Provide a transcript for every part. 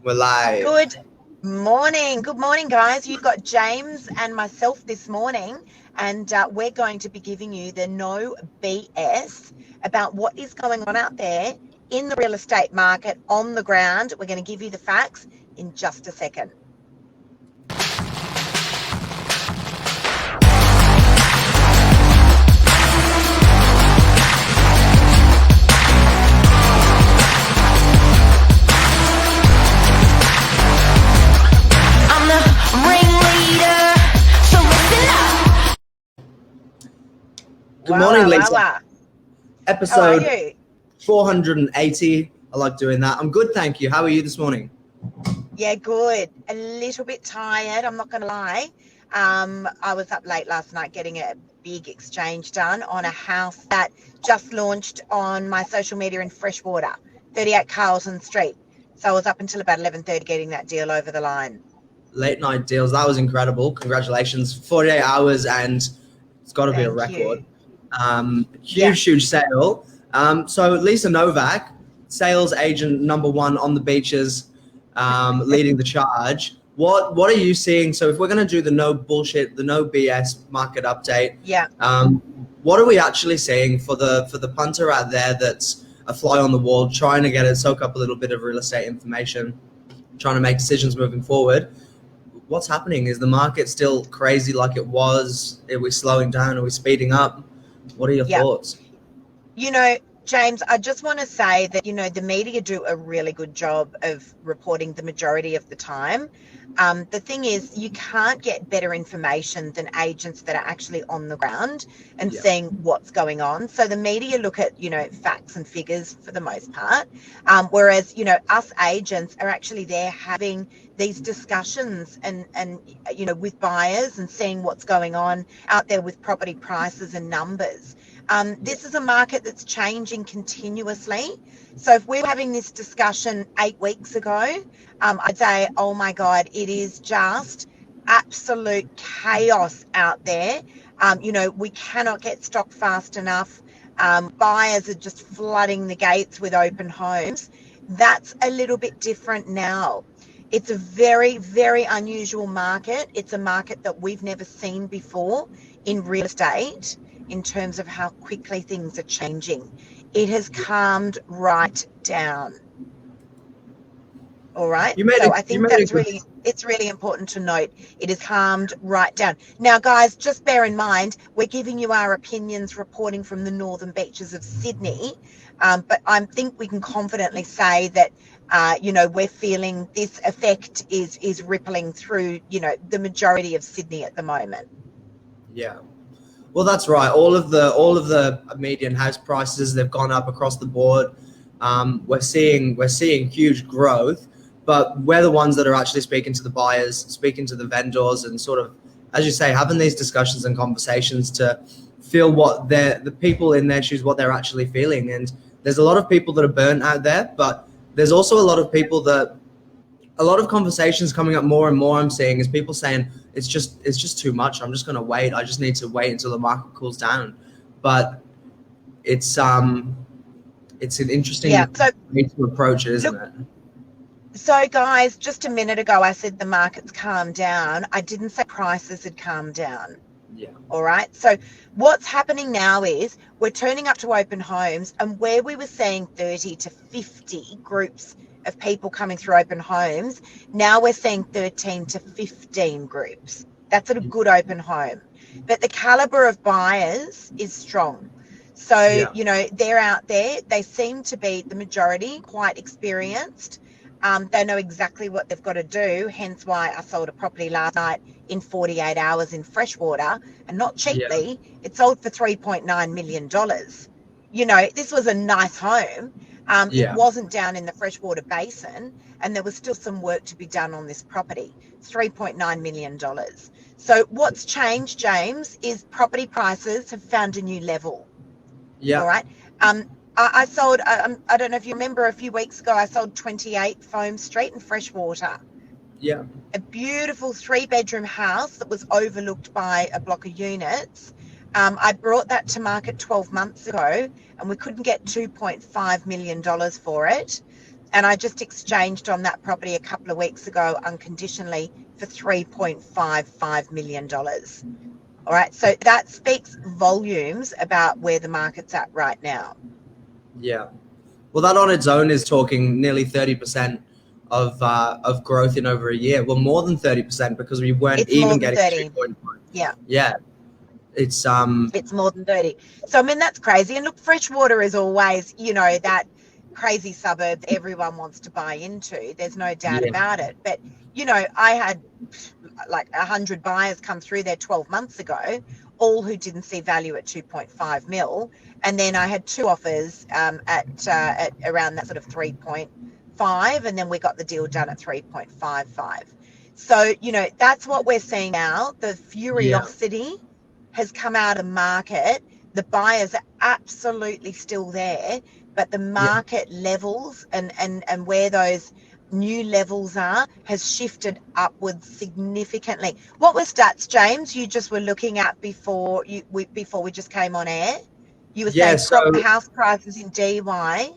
We're live. Good morning. Good morning, guys. You've got James and myself this morning, and we're going to be giving you the no BS about what is going on out there in the real estate market on the ground. We're going to give you the facts in just a second. Good morning, Lisa. How Episode are you? 480. I like doing that. I'm good, thank you. How are you this morning? Yeah, good. A little bit tired, I'm not going to lie. I was up late last night getting a big exchange done on a house that just launched on my social media in Freshwater, 38 Carlton Street. So I was up until about 11:30 getting that deal over the line. Late night deals. That was incredible. Congratulations. 48 hours and it's got to be a record. Huge sale. So Lisa Novak, sales agent number one on the beaches, leading the charge. What are you seeing? So if we're going to do the no bullshit, the no BS market update, what are we actually seeing for the punter out there that's a fly on the wall, trying to get it, soak up a little bit of real estate information, trying to make decisions moving forward? What's happening? Is the market still crazy like it was? Are we slowing down? Are we speeding up? What are your thoughts? You know, James, I just want to say that, the media do a really good job of reporting the majority of the time. The thing is, you can't get better information than agents that are actually on the ground and seeing what's going on. So the media look at, facts and figures for the most part, whereas, us agents are actually there having these discussions and with buyers and seeing what's going on out there with property prices and numbers. This is a market that's changing continuously. So if we were having this discussion 8 weeks ago, I'd say, oh my God, it is just absolute chaos out there. We cannot get stock fast enough. Buyers are just flooding the gates with open homes. That's a little bit different now. It's a very, very unusual market. It's a market that we've never seen before in real estate in terms of how quickly things are changing. It has calmed right down. All right. So I think it's really important to note. It has calmed right down. Now, guys, just bear in mind, we're giving you our opinions reporting from the northern beaches of Sydney. But I think we can confidently say that, we're feeling this effect is rippling through, the majority of Sydney at the moment. Yeah. Well, that's right. All of the median house prices, they've gone up across the board. We're seeing huge growth, but we're the ones that are actually speaking to the buyers, speaking to the vendors, and sort of, as you say, having these discussions and conversations to feel what the people in their shoes, what they're actually feeling. And there's a lot of people that are burnt out there, but there's also a lot of people that, a lot of conversations coming up more and more I'm seeing is people saying it's just too much. I'm just going to wait. I just need to wait until the market cools down. But it's an interesting way to approach it, isn't it? So guys, just a minute ago, I said the market's calmed down. I didn't say prices had calmed down. Yeah. All right. So what's happening now is we're turning up to open homes, and where we were seeing 30 to 50 groups of people coming through open homes, now we're seeing 13 to 15 groups. That's at a good open home. But the caliber of buyers is strong. So, they're out there. They seem to be, the majority, quite experienced. They know exactly what they've got to do, hence why I sold a property last night in 48 hours in Freshwater, and not cheaply. It sold for $3.9 million. This was a nice home. It wasn't down in the freshwater basin, and there was still some work to be done on this property. $3.9 million. So what's changed, James, is property prices have found a new level. Yeah. All right. I sold, I don't know if you remember, a few weeks ago, I sold 28 Foam Street in Freshwater. Yeah. A beautiful 3-bedroom house that was overlooked by a block of units. I brought that to market 12 months ago, and we couldn't get $2.5 million for it. And I just exchanged on that property a couple of weeks ago unconditionally for $3.55 million. All right. So that speaks volumes about where the market's at right now. Yeah. Well, that on its own is talking nearly 30% of growth in over a year. Well, more than 30% because we weren't It's even more than getting 30. 3.5. Yeah. Yeah. It's more than 30. So I mean that's crazy. And look, Freshwater is always, you know, that crazy suburb everyone wants to buy into. There's no doubt about it. But you know, I had like 100 buyers come through there 12 months ago, all who didn't see value at 2.5 mil, and then I had 2 offers at around that sort of 3.5, and then we got the deal done at 3.55. So you know that's what we're seeing now. The furiosity has come out of market. The buyers are absolutely still there, but the market levels and where those new levels are has shifted upwards significantly. What were stats, James, you just were looking at before we just came on air? You were saying house prices in DY.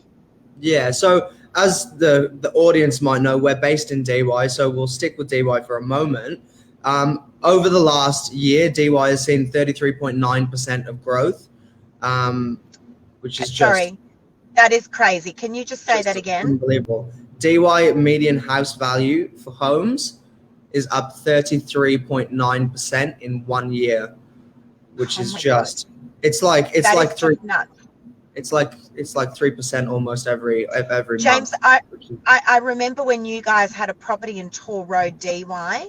Yeah, so as the audience might know, we're based in DY, so we'll stick with DY for a moment. Over the last year, DY has seen 33.9% of growth, which is Sorry, that is crazy. Can you just say that again? Unbelievable. DY median house value for homes is up 33.9% in 1 year, which is just God. It's like three nuts. It's like 3% almost every James, month. I remember when you guys had a property in Tor Road, DY,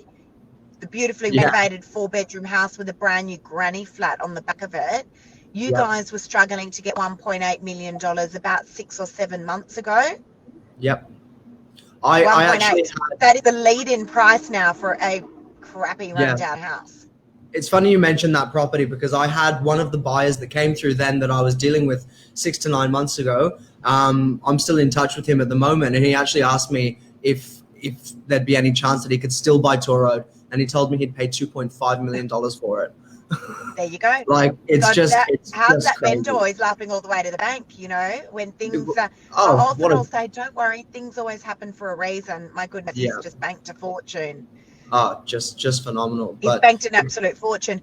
the beautifully renovated 4-bedroom house with a brand new granny flat on the back of it. You guys were struggling to get $1.8 million about 6 or 7 months ago. Yep. I actually that is the lead-in price now for a crappy rundown house. It's funny you mentioned that property because I had one of the buyers that came through then that I was dealing with 6 to 9 months ago. I'm still in touch with him at the moment, and he actually asked me if there'd be any chance that he could still buy Tor Road, and he told me he'd pay $2.5 million for it. There you go. Like how's that crazy. vendor always laughing all the way to the bank, you know, when things I'll say, don't worry, things always happen for a reason. My goodness, he's just banked a fortune. Just phenomenal. He's banked an absolute fortune.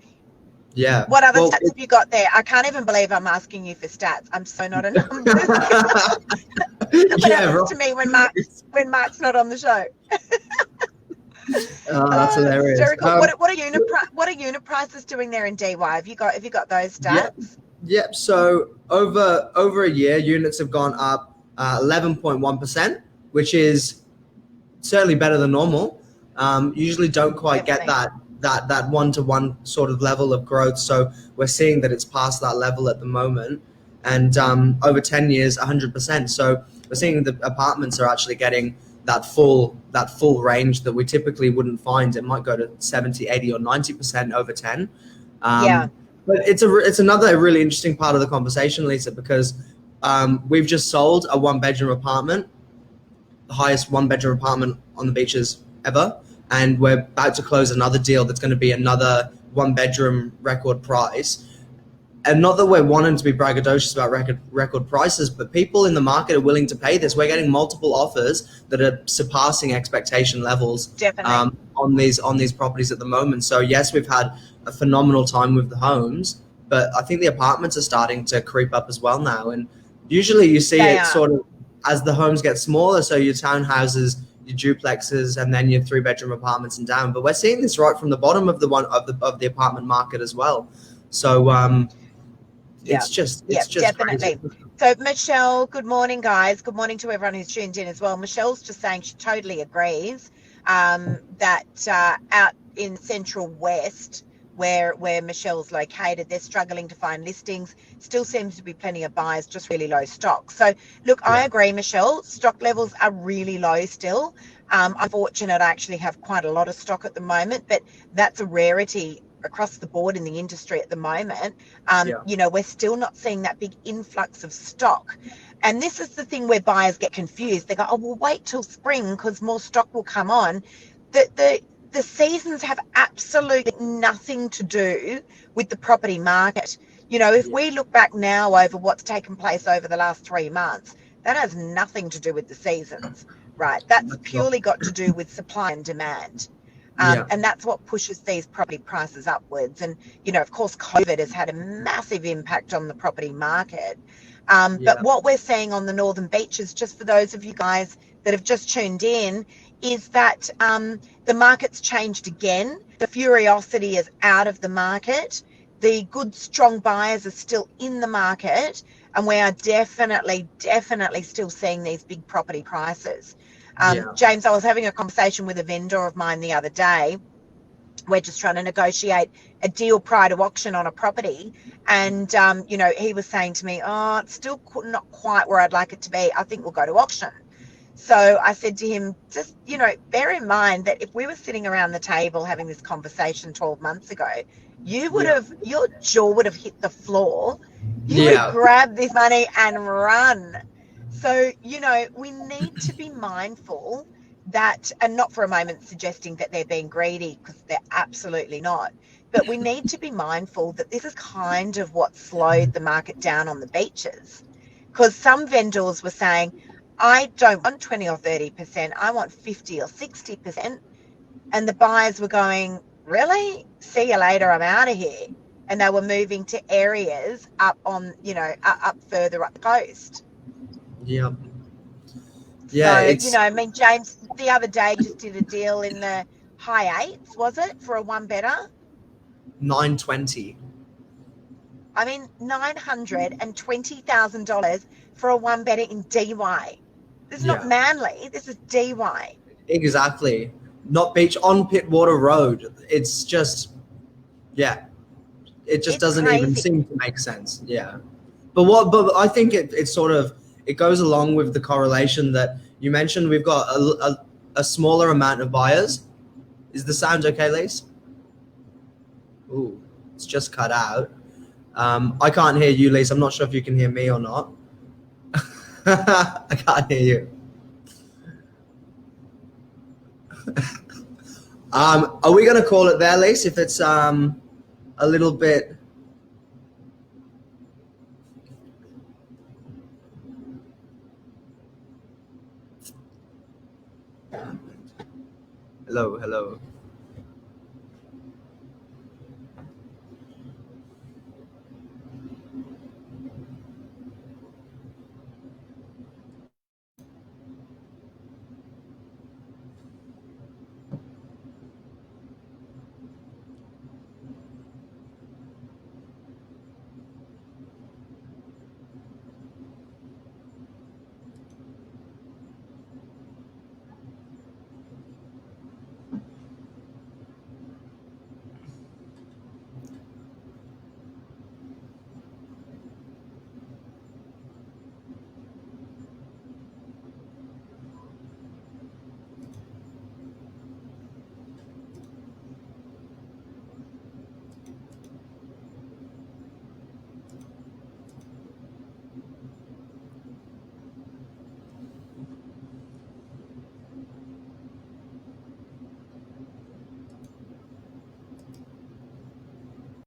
Yeah. What other stats have you got there? I can't even believe I'm asking you for stats. I'm so not a numbers. What happens to me when Mark's not on the show? That's hilarious. What are unit prices doing there in DY? Have you got those stats? Yep. So over a year, units have gone up 11.1%, which is certainly better than normal. Usually don't quite get that 1-to-1 sort of level of growth. So we're seeing that it's past that level at the moment, and over 10 years, 100%. So we're seeing the apartments are actually getting that full range that we typically wouldn't find. It might go to 70, 80 or 90% over 10. But it's another really interesting part of the conversation, Lisa, because we've just sold a 1-bedroom apartment, the highest 1-bedroom apartment on the beaches ever. And we're about to close another deal that's going to be another 1-bedroom record price. And not that we're wanting to be braggadocious about record prices, but people in the market are willing to pay this. We're getting multiple offers that are surpassing expectation levels on these properties at the moment. So yes, we've had a phenomenal time with the homes, but I think the apartments are starting to creep up as well now. And usually you see sort of as the homes get smaller, so your townhouses, your duplexes, and then your 3-bedroom apartments and down. But we're seeing this right from the bottom of the apartment market as well. So it's just definitely crazy. So Michelle, good morning, guys. Good morning to everyone who's tuned in as well. Michelle's just saying she totally agrees that out in Central West, where Michelle's located, they're struggling to find listings. Still seems to be plenty of buyers, just really low stock. So look, I agree, Michelle. Stock levels are really low still. I'm fortunate I actually have quite a lot of stock at the moment, but that's a rarity across the board in the industry at the moment. You know, we're still not seeing that big influx of stock. And this is the thing where buyers get confused. They go, oh, we'll wait till spring because more stock will come on. The seasons have absolutely nothing to do with the property market. You know, if we look back now over what's taken place over the last 3 months, That has nothing to do with the seasons, right? That's purely got to do with supply and demand. And that's what pushes these property prices upwards. And, you know, of course, COVID has had a massive impact on the property market. But what we're seeing on the Northern Beaches, just for those of you guys that have just tuned in, is that the market's changed again. The curiosity is out of the market. The good, strong buyers are still in the market. And we are definitely still seeing these big property prices. James, I was having a conversation with a vendor of mine the other day. We're just trying to negotiate a deal prior to auction on a property. And, you know, he was saying to me, oh, it's still not quite where I'd like it to be. I think we'll go to auction. So I said to him, just, you know, bear in mind that if we were sitting around the table having this conversation 12 months ago, you would have, your jaw would have hit the floor. You would have grabbed this money and run. So, you know, we need to be mindful that, and not for a moment suggesting that they're being greedy, because they're absolutely not, but we need to be mindful that this is kind of what slowed the market down on the beaches. Because some vendors were saying, I don't want 20 or 30%, I want 50 or 60%. And the buyers were going, really? See you later, I'm out of here. And they were moving to areas up on, you know, up further up the coast. Yeah. So, you know, I mean, James, the other day just did a deal in the high eights, was it, for a one better? 920. I mean, $920,000 for a one better in DY. This is not Manly, this is DY. Exactly. Not beach, on Pittwater Road. It's just, it just doesn't even seem to make sense. Yeah. But I think it sort of, it goes along with the correlation that you mentioned. We've got a smaller amount of buyers. Is the sound okay, Lise? Ooh, it's just cut out. I can't hear you, Lise. I'm not sure if you can hear me or not. I can't hear you. Are we going to call it there, Lise, if it's a little bit... Hello.